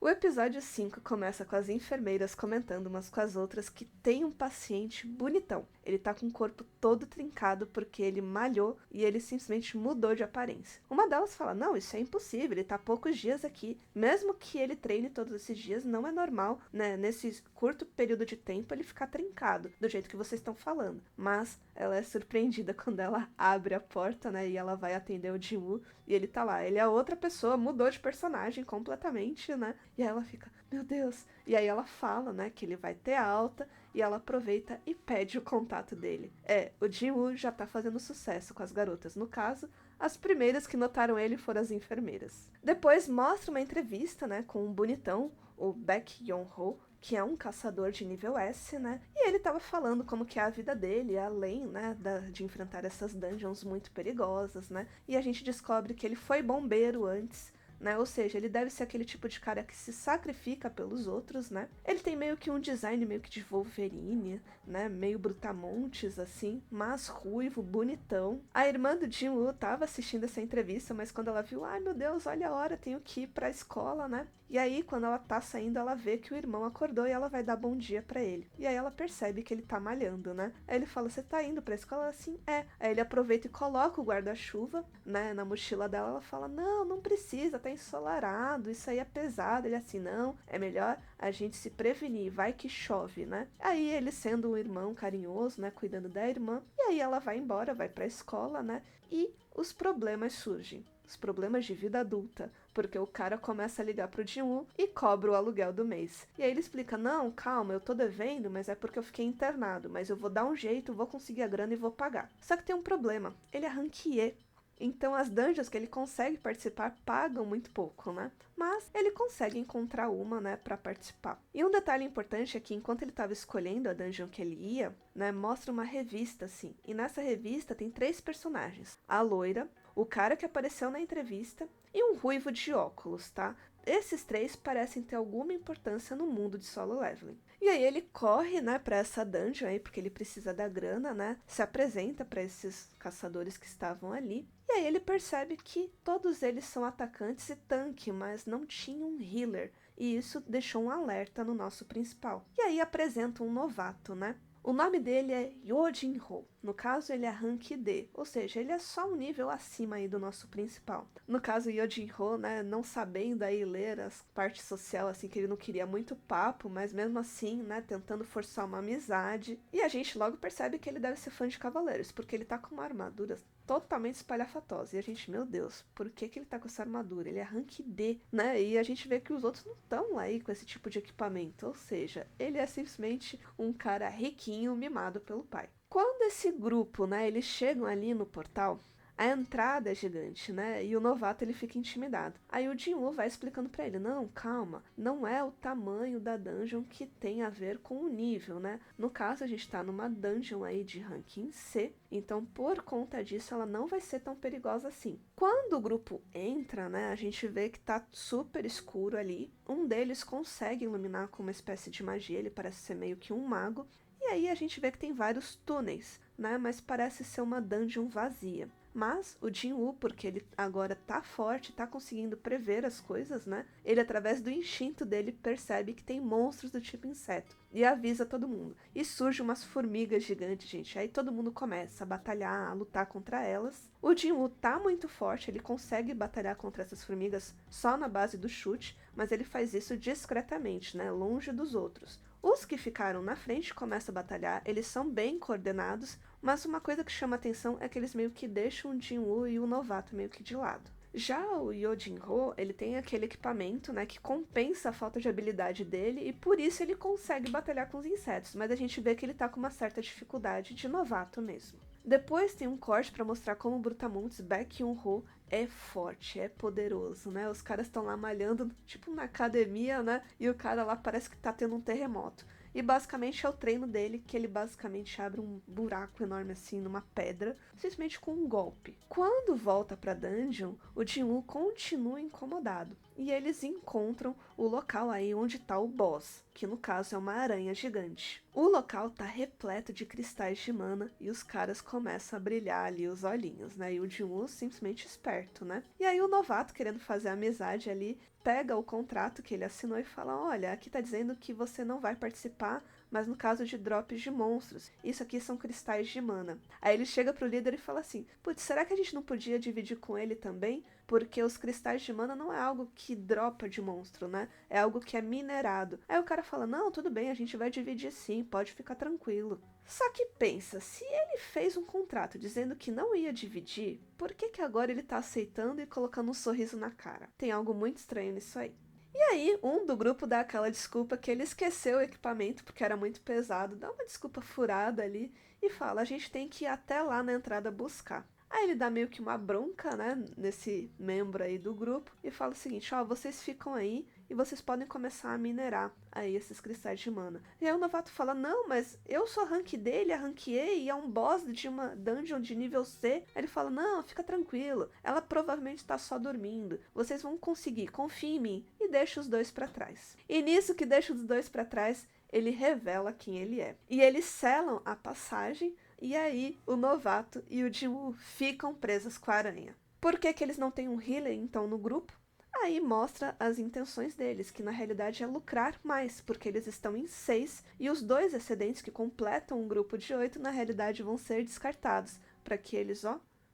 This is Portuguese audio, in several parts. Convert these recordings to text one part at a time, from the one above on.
O episódio 5 começa com as enfermeiras comentando umas com as outras que tem um paciente bonitão. Ele tá com o corpo todo trincado porque ele malhou e ele simplesmente mudou de aparência. Uma delas fala, não, isso é impossível, ele tá há poucos dias aqui. Mesmo que ele treine todos esses dias, não é normal, né, nesse curto período de tempo ele ficar trincado, do jeito que vocês estão falando. Mas ela é surpreendida quando ela abre a porta, né, e ela vai atender o Jin-Woo e ele tá lá. Ele é outra pessoa, mudou de personagem completamente, né? E aí ela fica, meu Deus. E aí ela fala, né, que ele vai ter alta e ela aproveita e pede o contato dele. O Jin-Woo já tá fazendo sucesso com as garotas. No caso, as primeiras que notaram ele foram as enfermeiras. Depois mostra uma entrevista, né, com um bonitão, o Baek Yeon-ho, que é um caçador de nível S, né? E ele tava falando como que é a vida dele, além, né, de enfrentar essas dungeons muito perigosas, né? E a gente descobre que ele foi bombeiro antes, né? Ou seja, ele deve ser aquele tipo de cara que se sacrifica pelos outros, né? Ele tem meio que um design meio que de Wolverine, né? Meio brutamontes, assim, mas ruivo, bonitão. A irmã do Jin-Woo tava assistindo essa entrevista, mas quando ela viu, ai meu Deus, olha a hora, tenho que ir pra escola, né? E aí, quando ela tá saindo, ela vê que o irmão acordou e ela vai dar bom dia pra ele. E aí ela percebe que ele tá malhando, né? Aí ele fala, você tá indo pra escola? Ela, assim, é. Aí ele aproveita e coloca o guarda-chuva, né, na mochila dela. Ela fala, não, não precisa, tá ensolarado, isso aí é pesado. Ele assim, não, é melhor a gente se prevenir, vai que chove, né? Aí ele sendo um irmão carinhoso, né, cuidando da irmã. E aí ela vai embora, vai pra escola, né? E os problemas surgem. Os problemas de vida adulta, porque o cara começa a ligar pro Jin-Woo e cobra o aluguel do mês. E aí ele explica, não, calma, eu tô devendo, mas é porque eu fiquei internado, mas eu vou dar um jeito, vou conseguir a grana e vou pagar. Só que tem um problema, ele é ranquier. Então as dungeons que ele consegue participar pagam muito pouco, né? Mas ele consegue encontrar uma, né, para participar. E um detalhe importante é que enquanto ele estava escolhendo a dungeon que ele ia, né, mostra uma revista assim. E nessa revista tem 3 personagens: a loira, o cara que apareceu na entrevista e um ruivo de óculos, tá? Esses 3 parecem ter alguma importância no mundo de Solo Leveling. E aí ele corre, né, para essa dungeon aí, porque ele precisa da grana, né? Se apresenta para esses caçadores que estavam ali. E aí ele percebe que todos eles são atacantes e tanque, mas não tinha um healer. E isso deixou um alerta no nosso principal. E aí apresenta um novato, né? O nome dele é Yojin-Ho. No caso, ele é rank D, ou seja, ele é só um nível acima aí do nosso principal. No caso, Yojin-Ho, né, não sabendo aí ler as partes social, assim, que ele não queria muito papo, mas mesmo assim, né, tentando forçar uma amizade. E a gente logo percebe que ele deve ser fã de cavaleiros, porque ele tá com uma armadura totalmente espalhafatosa. E a gente, meu Deus, por que ele tá com essa armadura? Ele é rank D, né? E a gente vê que os outros não estão aí com esse tipo de equipamento. Ou seja, ele é simplesmente um cara riquinho, mimado pelo pai. Quando esse grupo, né, eles chegam ali no portal, a entrada é gigante, né? E o novato ele fica intimidado. Aí o Jin-Woo vai explicando pra ele, não, calma, não é o tamanho da dungeon que tem a ver com o nível, né? No caso, a gente tá numa dungeon aí de ranking C, então por conta disso ela não vai ser tão perigosa assim. Quando o grupo entra, né, a gente vê que tá super escuro ali. Um deles consegue iluminar com uma espécie de magia, ele parece ser meio que um mago. E aí a gente vê que tem vários túneis, né? Mas parece ser uma dungeon vazia. Mas o Jin-Woo, porque ele agora tá forte, tá conseguindo prever as coisas, né? Ele, através do instinto dele, percebe que tem monstros do tipo inseto. E avisa todo mundo. E surgem umas formigas gigantes, gente. Aí todo mundo começa a batalhar, a lutar contra elas. O Jin-Woo tá muito forte, ele consegue batalhar contra essas formigas só na base do chute, mas ele faz isso discretamente, né? Longe dos outros. Os que ficaram na frente começam a batalhar, eles são bem coordenados, mas uma coisa que chama atenção é que eles meio que deixam o Jin-Woo e o novato meio que de lado. Já o Yojin-Ho, ele tem aquele equipamento, né, que compensa a falta de habilidade dele e por isso ele consegue batalhar com os insetos, mas a gente vê que ele tá com uma certa dificuldade de novato mesmo. Depois tem um corte para mostrar como o Brutamontes Baek Yeon-ho é forte, é poderoso, né? Os caras estão lá malhando, tipo na academia, né? E o cara lá parece que tá tendo um terremoto. E basicamente é o treino dele, que ele basicamente abre um buraco enorme assim numa pedra, simplesmente com um golpe. Quando volta pra dungeon, o Jin-Woo continua incomodado. e eles encontram o local aí onde tá o boss, que no caso é uma aranha gigante. O local tá repleto de cristais de mana e os caras começam a brilhar ali os olhinhos, né? E o Jin-Woo simplesmente esperto, né? E aí o novato, querendo fazer amizade ali, pega o contrato que ele assinou e fala: olha, aqui tá dizendo que você não vai participar, mas no caso de drops de monstros, isso aqui são cristais de mana. Aí ele chega pro líder e fala assim: putz, será que a gente não podia dividir com ele também? Porque os cristais de mana não é algo que dropa de monstro, né? É algo que é minerado. Aí o cara fala: não, tudo bem, a gente vai dividir sim, pode ficar tranquilo. Só que pensa, se ele fez um contrato dizendo que não ia dividir, por que agora ele tá aceitando e colocando um sorriso na cara? Tem algo muito estranho nisso aí. E aí, um do grupo dá aquela desculpa que ele esqueceu o equipamento porque era muito pesado, dá uma desculpa furada ali e fala: a gente tem que ir até lá na entrada buscar. Aí ele dá meio que uma bronca, né, nesse membro aí do grupo e fala o seguinte: ó, vocês ficam aí e vocês podem começar a minerar aí esses cristais de mana. E aí o novato fala: não, mas eu sou a rank dele, a rank E, e é um boss de uma dungeon de nível C. Aí ele fala: não, fica tranquilo, ela provavelmente tá só dormindo, vocês vão conseguir, confia em mim. E deixa os dois pra trás. E nisso que deixa os dois pra trás, ele revela quem ele é. E eles selam a passagem. E aí, o novato e o Jin-Woo ficam presos com a aranha. Por que eles não têm um healer, então, no grupo? Aí mostra as intenções deles, que na realidade é lucrar mais, porque eles estão em 6 e os 2 excedentes que completam um grupo de 8 na realidade vão ser descartados, para que eles,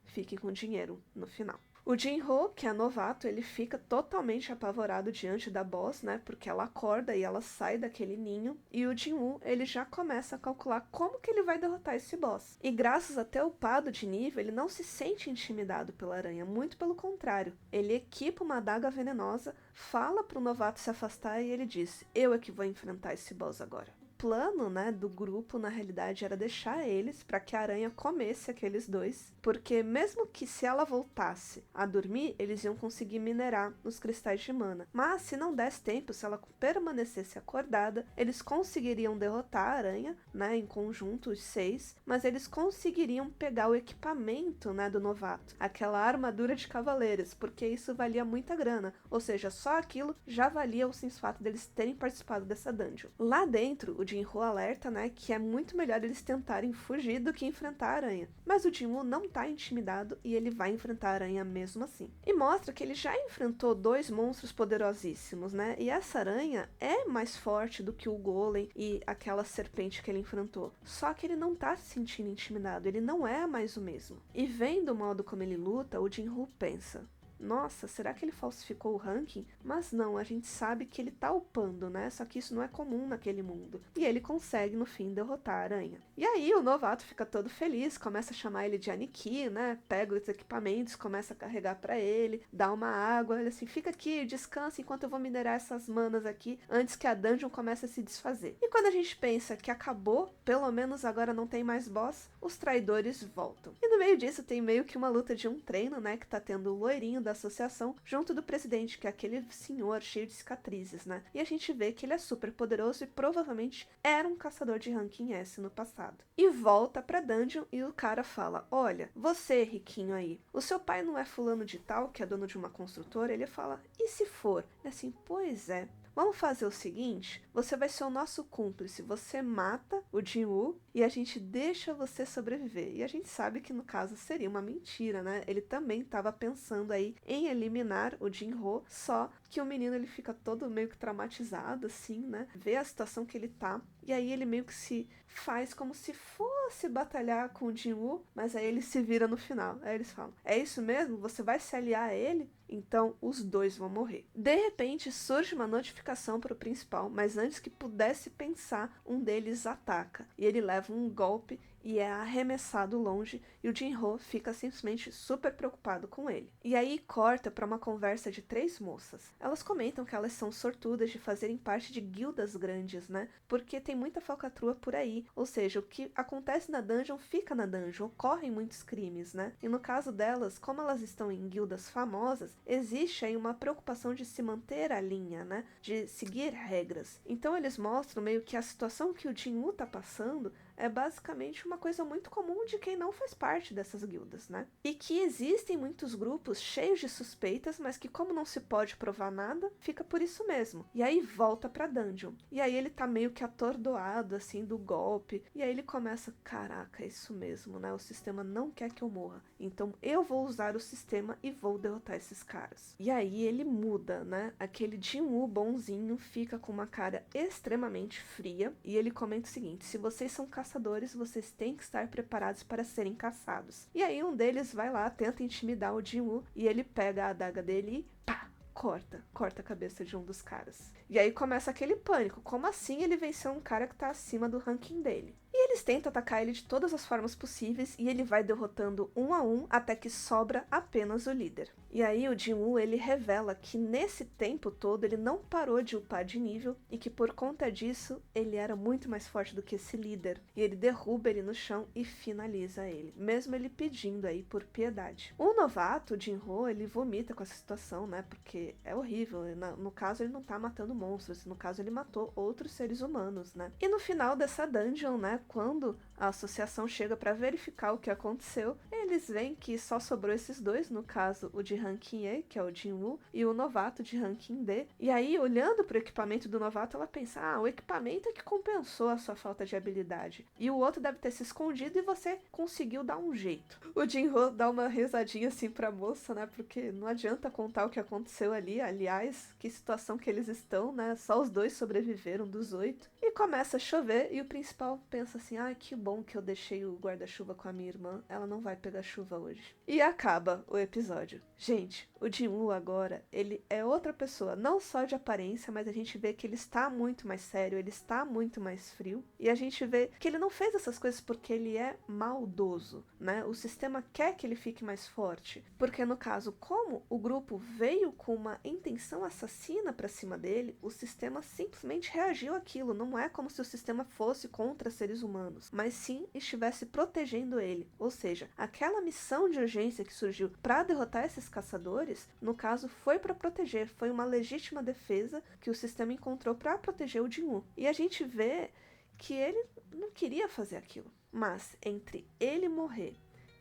fiquem com dinheiro no final. O Jin-Ho, que é novato, ele fica totalmente apavorado diante da boss, né? Porque ela acorda e ela sai daquele ninho. E o Jin-Woo, ele já começa a calcular como que ele vai derrotar esse boss. E graças a ter upado de nível, ele não se sente intimidado pela aranha. Muito pelo contrário. Ele equipa uma adaga venenosa, fala pro novato se afastar e ele diz: eu é que vou enfrentar esse boss agora. O plano, né, do grupo na realidade era deixar eles para que a aranha comesse aqueles dois, porque mesmo que se ela voltasse a dormir, eles iam conseguir minerar os cristais de mana. Mas se não desse tempo, se ela permanecesse acordada, eles conseguiriam derrotar a aranha, né, em conjunto os 6, mas eles conseguiriam pegar o equipamento, né, do novato, aquela armadura de cavaleiros, porque isso valia muita grana, ou seja, só aquilo já valia o simples fato deles terem participado dessa dungeon. Lá dentro, o Jin-Ho alerta, né, que é muito melhor eles tentarem fugir do que enfrentar a aranha. Mas o Jin-Woo não tá intimidado e ele vai enfrentar a aranha mesmo assim. E mostra que ele já enfrentou 2 monstros poderosíssimos, né? E essa aranha é mais forte do que o Golem e aquela serpente que ele enfrentou. Só que ele não tá se sentindo intimidado, ele não é mais o mesmo. E vendo o modo como ele luta, o Jin-Ho pensa: nossa, será que ele falsificou o ranking? Mas não, a gente sabe que ele tá upando, né? Só que isso não é comum naquele mundo. E ele consegue, no fim, derrotar a aranha. E aí o novato fica todo feliz, começa a chamar ele de Aniki, né? Pega os equipamentos, começa a carregar pra ele, dá uma água, ele assim: fica aqui, descansa enquanto eu vou minerar essas manas aqui, antes que a dungeon comece a se desfazer. E quando a gente pensa que acabou, pelo menos agora não tem mais boss, os traidores voltam. E no meio disso tem meio que uma luta de um treino, né? Que tá tendo o loirinho da associação junto do presidente, que é aquele senhor cheio de cicatrizes, né? E a gente vê que ele é super poderoso e provavelmente era um caçador de ranking S no passado. E volta pra dungeon e o cara fala: olha, você, riquinho aí, o seu pai não é fulano de tal, que é dono de uma construtora? Ele fala: e se for? É assim: pois é. Vamos fazer o seguinte, você vai ser o nosso cúmplice, você mata o Jin-Woo e a gente deixa você sobreviver. E a gente sabe que no caso seria uma mentira, né? Ele também estava pensando aí em eliminar o Jin-Ho, só que o menino ele fica todo meio que traumatizado assim, né? Vê a situação que ele tá e aí ele meio que se faz como se fosse batalhar com o Jin-Woo, mas aí ele se vira no final. Aí eles falam: é isso mesmo? Você vai se aliar a ele? Então os dois vão morrer. De repente surge uma notificação para o principal, mas antes que pudesse pensar, um deles ataca e ele leva um golpe e é arremessado longe, e o Jin-Ho fica simplesmente super preocupado com ele. E aí corta para uma conversa de 3 moças. Elas comentam que elas são sortudas de fazerem parte de guildas grandes, né? Porque tem muita falcatrua por aí, ou seja, o que acontece na dungeon fica na dungeon, ocorrem muitos crimes, né? E no caso delas, como elas estão em guildas famosas, existe aí uma preocupação de se manter a linha, né? De seguir regras. Então eles mostram meio que a situação que o Jin-Woo tá passando é basicamente uma coisa muito comum de quem não faz parte dessas guildas, né? E que existem muitos grupos cheios de suspeitas, mas que como não se pode provar nada, fica por isso mesmo. E aí volta pra dungeon. E aí ele tá meio que atordoado, assim, do golpe. E aí ele começa, caraca, é isso mesmo, né? O sistema não quer que eu morra. Então eu vou usar o sistema e vou derrotar esses caras. E aí ele muda, né? Aquele Jinwoo bonzinho fica com uma cara extremamente fria. E ele comenta o seguinte, se vocês são caçadores, vocês têm que estar preparados para serem caçados. E aí um deles vai lá, tenta intimidar o Jinwoo. E ele pega a adaga dele e pá! Corta a cabeça de um dos caras. E aí começa aquele pânico. Como assim ele venceu um cara que tá acima do ranking dele? E eles tentam atacar ele de todas as formas possíveis e ele vai derrotando um a um até que sobra apenas o líder. E aí o Jinwoo, ele revela que nesse tempo todo ele não parou de upar de nível e que por conta disso ele era muito mais forte do que esse líder. E ele derruba ele no chão e finaliza ele, mesmo ele pedindo aí por piedade. O novato, o Jinho, ele vomita com essa situação, né, porque é horrível. No caso ele não tá matando monstros, no caso ele matou outros seres humanos, né. E no final dessa dungeon, né, quando a associação chega para verificar o que aconteceu, eles veem que só sobrou esses dois, no caso o de ranking E, que é o Jinwoo, e o novato de ranking D. E aí, olhando pro equipamento do novato, ela pensa, o equipamento é que compensou a sua falta de habilidade. E o outro deve ter se escondido e você conseguiu dar um jeito. O Jinwoo dá uma risadinha assim pra moça, né, porque não adianta contar o que aconteceu ali, aliás, que situação que eles estão, né, só os dois sobreviveram dos 8. E começa a chover e o principal pensa assim, que bom que eu deixei o guarda-chuva com a minha irmã, ela não vai pegar chuva hoje. E acaba o episódio. Gente, o Jinwoo agora, ele é outra pessoa, não só de aparência, mas a gente vê que ele está muito mais sério, ele está muito mais frio, e a gente vê que ele não fez essas coisas porque ele é maldoso, né? O sistema quer que ele fique mais forte, porque no caso, como o grupo veio com uma intenção assassina pra cima dele, o sistema simplesmente reagiu àquilo, não é como se o sistema fosse contra seres humanos, mas sim estivesse protegendo ele, ou seja, aquela missão de urgência que surgiu para derrotar esses caçadores, no caso foi para proteger, foi uma legítima defesa que o sistema encontrou para proteger o Jinwoo. E a gente vê que ele não queria fazer aquilo, mas entre ele morrer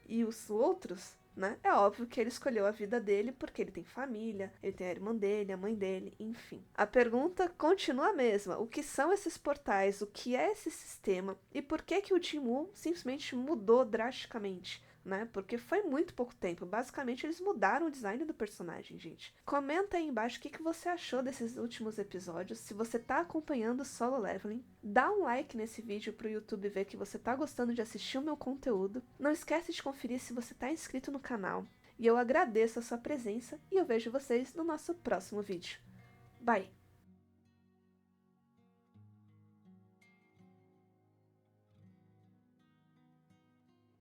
e os outros, né, é óbvio que ele escolheu a vida dele porque ele tem família, ele tem a irmã dele, a mãe dele, enfim. A pergunta continua a mesma, o que são esses portais, o que é esse sistema e por que que o Jinwoo simplesmente mudou drasticamente? Né? Porque foi muito pouco tempo. Basicamente, eles mudaram o design do personagem, gente. Comenta aí embaixo o que você achou desses últimos episódios. Se você tá acompanhando o Solo Leveling, dá um like nesse vídeo pro YouTube ver que você tá gostando de assistir o meu conteúdo. Não esquece de conferir se você tá inscrito no canal. E eu agradeço a sua presença e eu vejo vocês no nosso próximo vídeo. Bye!